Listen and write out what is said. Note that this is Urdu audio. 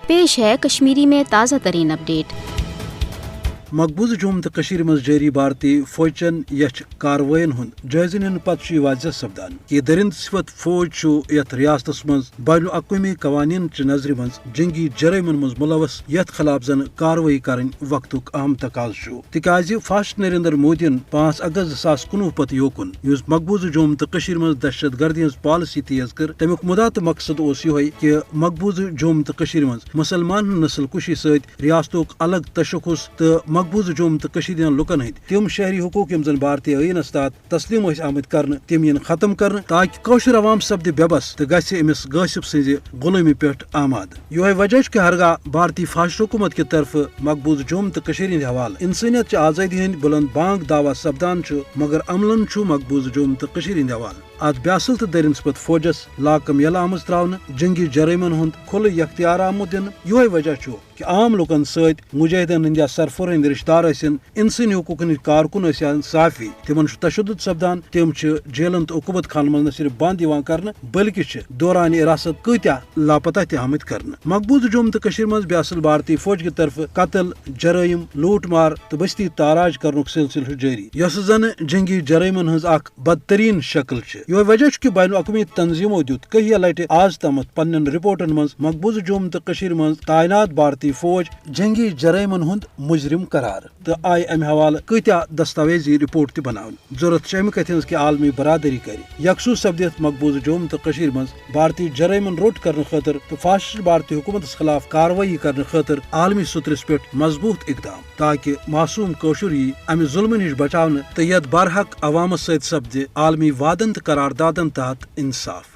پیش ہے کشمیری میں تازہ ترین اپڈیٹ۔ مقبوضہ جوم تو مز جاری بھارتی فوجچن یچ کاروائین ہند جائزہ نن پتہ واضح سپدان کہ درند صفت فوج یت ریاستس مز بین الاقوامی قوانین چہ نظر مز جنگی جرائمن مز ملوث یت خلاف زن کاروائی کرن وقتک اہم تقاضہ تکیاز فاسٹ نریندر مودین 5 اگست 2019 پتہ یوکن اس مقبوضہ جوم تو مز دہشت گردی ہز پالسی تیز کر تمیک مدعا تو مقصد اس یہ کہ مقبوضہ جوم تو مز مسلمان نسل کشی ست ریاستک الگ تشخص تو مقبوضہ جوم تو لکن ہند تم شہری حقوق یم زن بھارتی عینس تحت تسلیم آمت کرنے تم ین ختم کرنے تاکہ کوشر عوام سپد بے بس تو گھس امس غاصب سز غلامی پہ آماد۔ یہ وجہ کہ ہرگاہ بھارتی فاشسٹ حکومت کی طرف مقبوضہ جوم تو ہند حوالہ انسانیت چہ آزادی ہند بلند بانگ دعوی سپدان مگر عملن مقبوضہ جوم تو ہند حوالہ ات بیاسل تو درین صفت فوجس لاکم یل آمز تراؤن جنگی جرائمن ہند کھل اختیار آمت دن۔ یہ وجہ کہ عام لکن ست مجاہدین ہند یا سرفر ہند رشتہ دار ٲسِن انسانی حقوقن ہند کارکن ٲسِن صافی تمن تشدد سپدان تم جیلن تو عقوبت خانہ مز نہ صرف بند کرنے بلکہ دوران حراست کتیا لاپتہ تہ آمت کرنے۔ مقبوضہ جوم تو مز بیاسل بھارتی فوج کی طرف قتل جرائم لوٹ مار تو بستی تاراج کرنک سلسلہ جاری یس زن جنگی جرائمن ہز اخ بدترین شکل یہ وجہ کہ بین الاقوامی تنظیموں دیت کئی لٹہ آز تامت پنن رپورٹن مز مقبوضہ جوم تو مز تعینات بھارتی فوج جنگی جرائمن ہند مجرم قرار تو آئی امہ حوالہ کتیا دستاویزی رپورٹ تہ بناون۔ ضرورت امہ کتھ کہ عالمی برادری کر یکسو سپدت مقبوضہ جوم تو مز بھارتی جرائمن روٹ کرنے خاطر تو فاشسٹ بھارتی حکومت خلاف کاروائی کرنے خاطر عالمی سترس پہ مضبوط اقدام تاکہ معصوم کوشر امہ ظلم نش بچاؤ تو یت برحق عوامس ست سپد عالمی وعدن تو قراردادن تحت انصاف۔